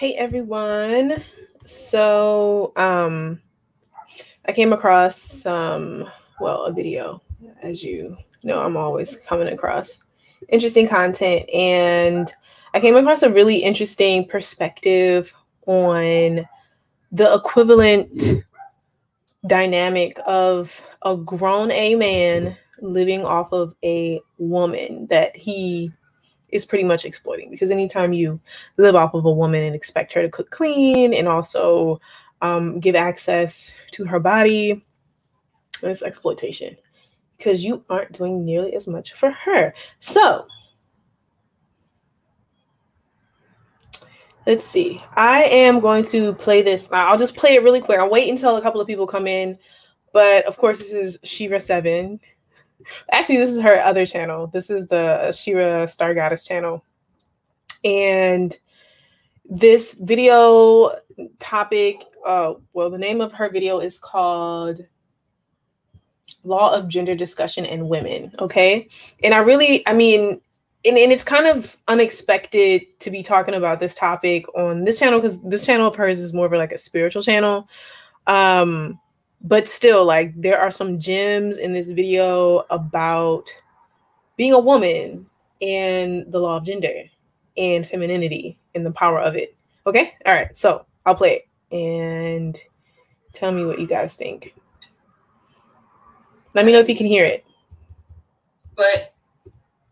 Hey everyone. So I came across a video. As you know, I'm always coming across interesting content, and I came across a really interesting perspective on the equivalent dynamic of a grown A man living off of a woman that he is pretty much exploiting, because anytime you live off of a woman and expect her to cook clean and also give access to her body, it's exploitation, because you aren't doing nearly as much for her. So let's see. I am going to play this. I'll just play it really quick. I'll wait until a couple of people come in. But of course, this is Youre 7. Actually, this is her other channel. This is the Youre Star Goddess channel. And this video topic, the name of her video is called Law of Gender Discussion and Women. Okay. And and it's kind of unexpected to be talking about this topic on this channel, because this channel of hers is more of like a spiritual channel. But still, like, there are some gems in this video about being a woman and the law of gender and femininity and the power of it. Okay? All right. So I'll play it and tell me what you guys think. Let me know if you can hear it. But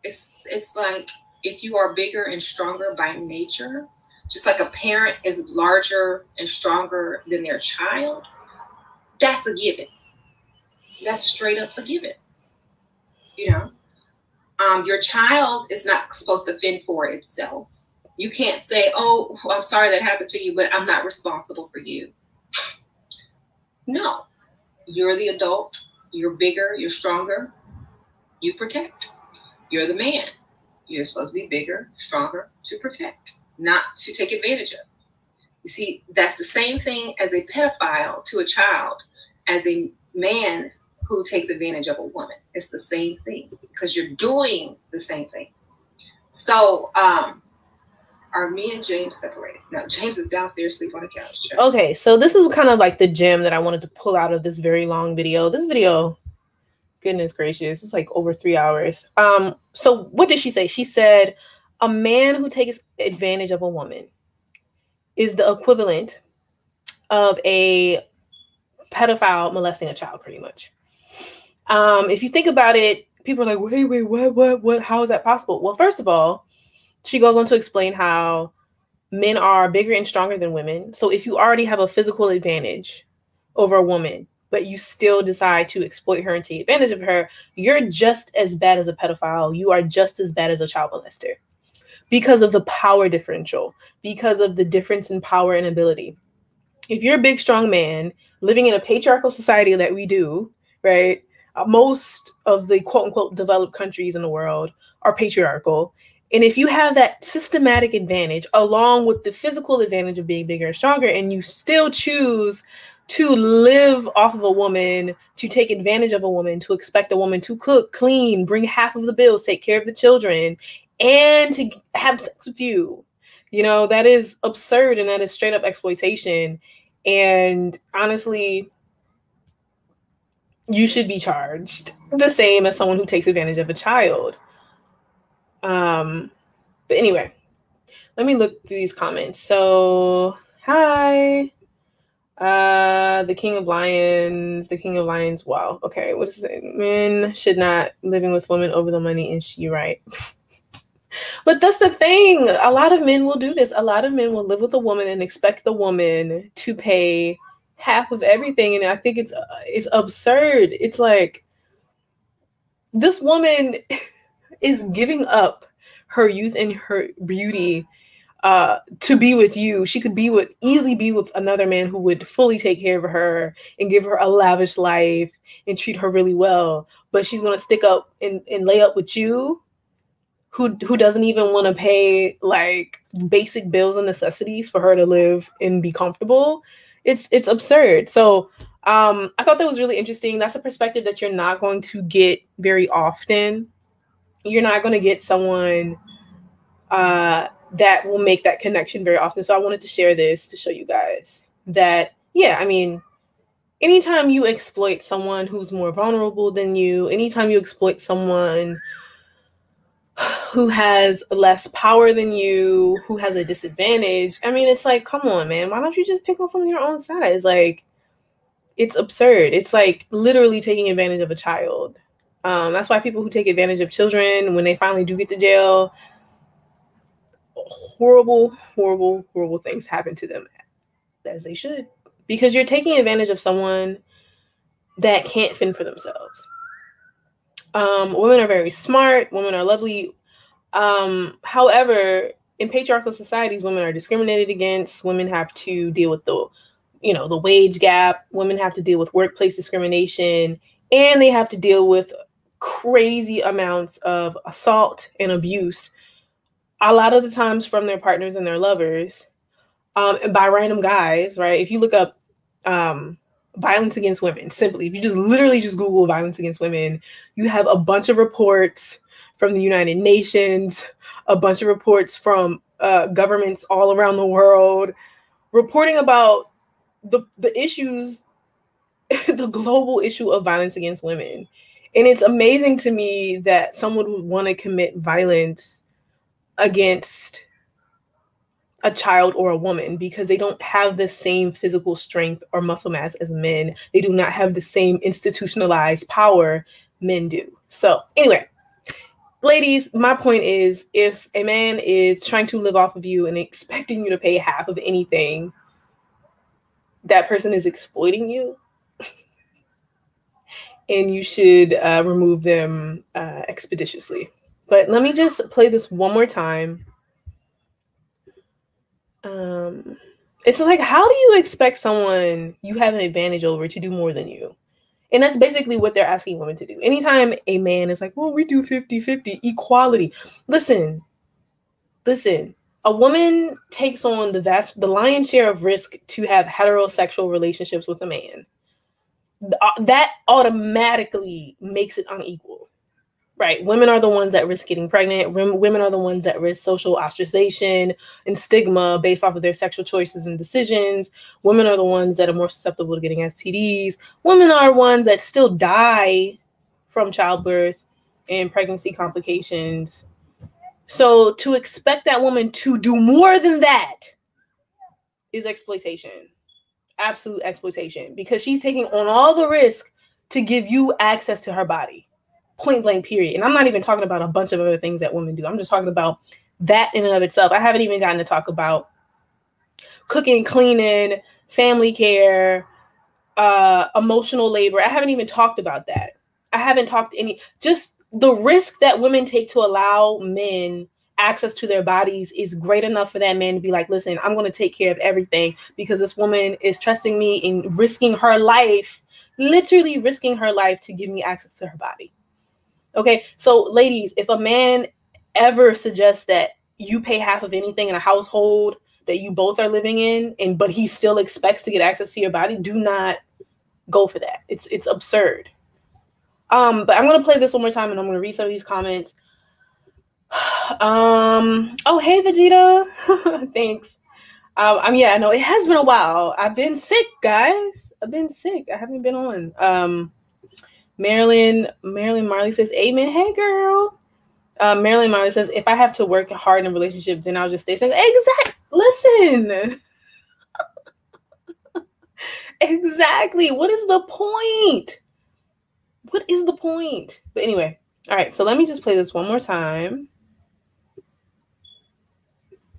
it's like, if you are bigger and stronger by nature, just like a parent is larger and stronger than their child, that's a given. That's straight up a given. You know? Your child is not supposed to fend for itself. You can't say, oh, well, I'm sorry that happened to you, but I'm not responsible for you. No. You're the adult. You're bigger. You're stronger. You protect. You're the man. You're supposed to be bigger, stronger, to protect, not to take advantage of. You see, that's the same thing as a pedophile to a child, as a man who takes advantage of a woman. It's the same thing, because you're doing the same thing. So, are me and James separated? No, James is downstairs asleep on the couch. Sure. Okay, so this is kind of like the gem that I wanted to pull out of this very long video. This video, goodness gracious, it's like over 3 hours. So what did she say? She said, a man who takes advantage of a woman is the equivalent of a pedophile molesting a child, pretty much. If you think about it, people are like, wait, what? How is that possible? Well, first of all, she goes on to explain how men are bigger and stronger than women. So if you already have a physical advantage over a woman, but you still decide to exploit her and take advantage of her, you're just as bad as a pedophile. You are just as bad as a child molester, because of the power differential, because of the difference in power and ability. If you're a big, strong man living in a patriarchal society that we do, right? Most of the quote unquote developed countries in the world are patriarchal. And if you have that systematic advantage along with the physical advantage of being bigger and stronger, and you still choose to live off of a woman, to take advantage of a woman, to expect a woman to cook, clean, bring half of the bills, take care of the children, and to have sex with you, you know, that is absurd, and that is straight up exploitation. And honestly, you should be charged the same as someone who takes advantage of a child. But anyway, let me look through these comments. So, hi. The King of Lions. Wow. Okay, what is it? Men should not living with women over the money, and she right. But that's the thing. A lot of men will do this. A lot of men will live with a woman and expect the woman to pay half of everything. And I think it's absurd. It's like, this woman is giving up her youth and her beauty to be with you. She could easily be with another man who would fully take care of her and give her a lavish life and treat her really well. But she's going to stick up and lay up with you, who doesn't even want to pay like basic bills and necessities for her to live and be comfortable. It's absurd. So I thought that was really interesting. That's a perspective that you're not going to get very often. You're not going to get someone that will make that connection very often. So I wanted to share this to show you guys that, yeah, I mean, anytime you exploit someone who's more vulnerable than you, anytime you exploit someone who has less power than you, who has a disadvantage, I mean, it's like, come on, man, why don't you just pick on someone your own size? Like, it's absurd. It's like literally taking advantage of a child. That's why people who take advantage of children, when they finally do get to jail, horrible, horrible, horrible things happen to them, as they should, because you're taking advantage of someone that can't fend for themselves. Women are very smart. Women are lovely. However, in patriarchal societies, women are discriminated against. Women have to deal with the wage gap. Women have to deal with workplace discrimination, and they have to deal with crazy amounts of assault and abuse, a lot of the times from their partners and their lovers, and by random guys, right? If you look up violence against women, simply, if you just literally just Google violence against women, you have a bunch of reports from the United Nations, a bunch of reports from governments all around the world, reporting about the issues, the global issue of violence against women. And it's amazing to me that someone would want to commit violence against a child or a woman because they don't have the same physical strength or muscle mass as men. They do not have the same institutionalized power men do. So anyway, ladies, my point is, if a man is trying to live off of you and expecting you to pay half of anything, that person is exploiting you. And you should remove them expeditiously. But let me just play this one more time. It's like, how do you expect someone you have an advantage over to do more than you? And that's basically what they're asking women to do. Anytime a man is like, well, we do 50-50 equality. Listen, a woman takes on the lion's share of risk to have heterosexual relationships with a man. That automatically makes it unequal, right? Women are the ones that risk getting pregnant. Women are the ones that risk social ostracization and stigma based off of their sexual choices and decisions. Women are the ones that are more susceptible to getting STDs. Women are ones that still die from childbirth and pregnancy complications. So to expect that woman to do more than that is exploitation. Absolute exploitation, because she's taking on all the risk to give you access to her body, point blank, period. And I'm not even talking about a bunch of other things that women do. I'm just talking about that in and of itself. I haven't even gotten to talk about cooking, cleaning, family care, emotional labor. I haven't even talked about that. I haven't talked just the risk that women take to allow men access to their bodies is great enough for that man to be like, listen, I'm going to take care of everything because this woman is trusting me and risking her life, literally risking her life to give me access to her body. Okay. So ladies, if a man ever suggests that you pay half of anything in a household that you both are living in, but he still expects to get access to your body, do not go for that. It's absurd. But I'm going to play this one more time and I'm going to read some of these comments. Oh, hey, Vegeta. Thanks. Yeah, I know it has been a while. I've been sick, guys. I've been sick. I haven't been on. Marilyn Marley says, amen. Hey, girl. Marilyn Marley says, if I have to work hard in relationships, then I'll just stay single. Listen. Exactly. What is the point? What is the point? But anyway, all right. So let me just play this one more time.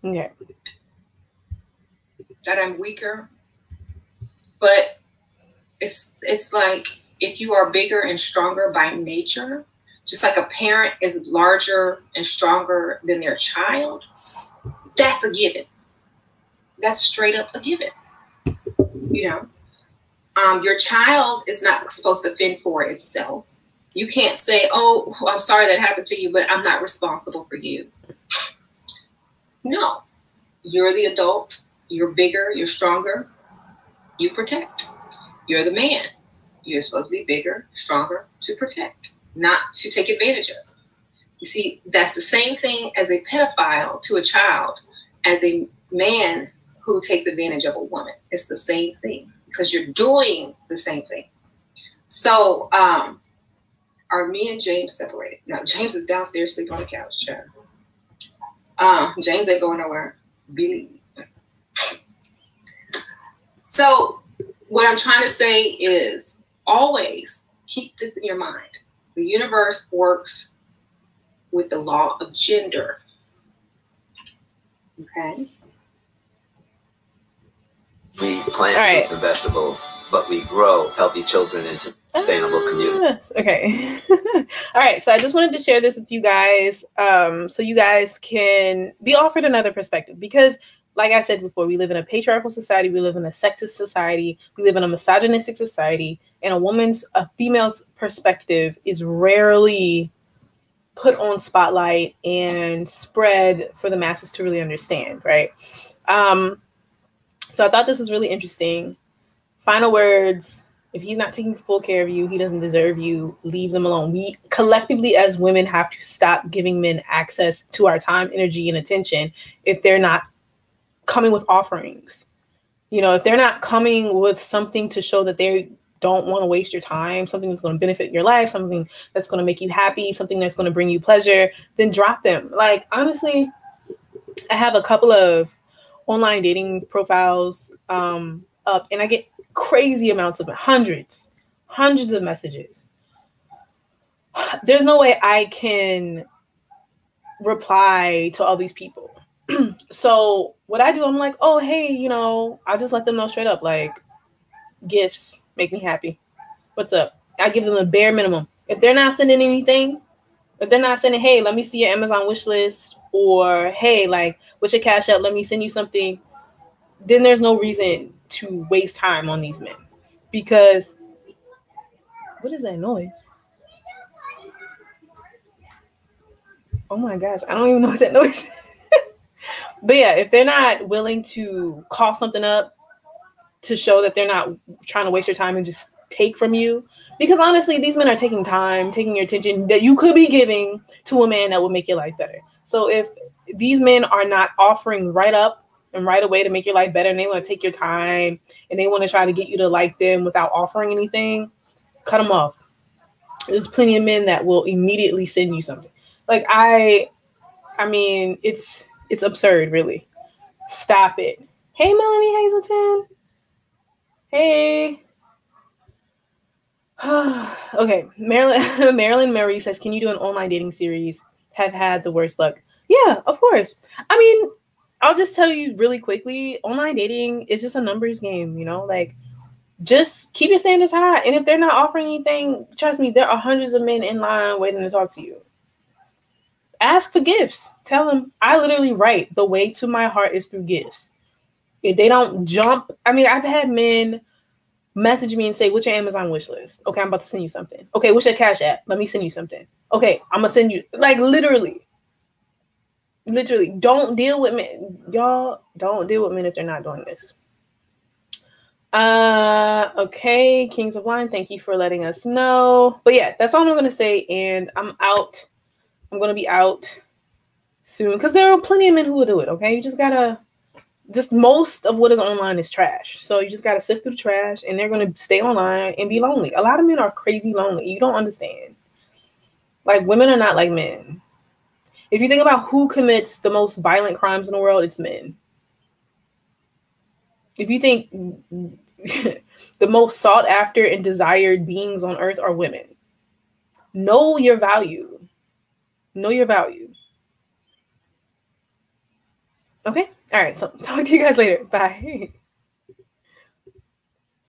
Okay. That I'm weaker, but it's like if you are bigger and stronger by nature, just like a parent is larger and stronger than their child, that's a given. That's straight up a given. You know, your child is not supposed to fend for itself. You can't say, oh, I'm sorry that happened to you, but I'm not responsible for you. No, you're the adult. You're bigger. You're stronger. You protect. You're the man. You're supposed to be bigger, stronger, to protect, not to take advantage of. You see, that's the same thing as a pedophile to a child as a man who takes advantage of a woman. It's the same thing because you're doing the same thing. So, are me and James separated? No, James is downstairs sleeping on the couch, child. James ain't going nowhere. Believe. So, what I'm trying to say is always keep this in your mind. The universe works with the law of gender. Okay? We plant fruits and vegetables, but we grow healthy children in sustainable community. Okay. All right. So I just wanted to share this with you guys so you guys can be offered another perspective. Because like I said before, we live in a patriarchal society. We live in a sexist society. We live in a misogynistic society. And a female's perspective is rarely put on spotlight and spread for the masses to really understand, right? So I thought this was really interesting. Final words. If he's not taking full care of you, he doesn't deserve you. Leave them alone. We collectively as women have to stop giving men access to our time, energy, and attention if they're not coming with offerings. You know, if they're not coming with something to show that they don't want to waste your time, something that's going to benefit your life, something that's going to make you happy, something that's going to bring you pleasure, then drop them. Like, honestly, I have a couple of online dating profiles up, and I get crazy amounts of hundreds of messages. There's no way I can reply to all these people. So what I do, I'm like, oh, hey, you know, I just let them know straight up, like, gifts make me happy. What's up? I give them the bare minimum. If they're not sending anything, if they're not sending, hey, let me see your Amazon wish list, or hey, like, what's your Cash App? Let me send you something. Then there's no reason to waste time on these men. Because, what is that noise? Oh my gosh, I don't even know what that noise is. But yeah, if they're not willing to call something up to show that they're not trying to waste your time and just take from you, because honestly, these men are taking time, taking your attention that you could be giving to a man that would make your life better. So if these men are not offering right up and right away to make your life better, and they want to take your time and they want to try to get you to like them without offering anything, cut them off. There's plenty of men that will immediately send you something. Like, I mean, it's absurd, really. Stop it. Hey, Melanie Hazelton. Hey. Okay. Marilyn Murray says, can you do an online dating series? Have had the worst luck. Yeah, of course. I mean, I'll just tell you really quickly, online dating is just a numbers game, you know? Like, just keep your standards high. And if they're not offering anything, trust me, there are hundreds of men in line waiting to talk to you. Ask for gifts. Tell them, I literally write, the way to my heart is through gifts. If they don't jump, I mean, I've had men message me and say, what's your Amazon wish list? Okay, I'm about to send you something. Okay, what's your Cash App? Let me send you something. Okay, I'm going to send you, like, literally, don't deal with men. Y'all don't deal with men if they're not doing this. Okay, Kings of Wine, thank you for letting us know. But yeah, that's all I'm going to say, and I'm out. I'm going to be out soon because there are plenty of men who will do it, okay? You just gotta, most of what is online is trash. So you just gotta sift through the trash, and they're going to stay online and be lonely. A lot of men are crazy lonely. You don't understand. Like, women are not like men. If you think about who commits the most violent crimes in the world, it's men. If you think the most sought after and desired beings on earth are women, know your value. Know your value. Okay? All right. So talk to you guys later. Bye.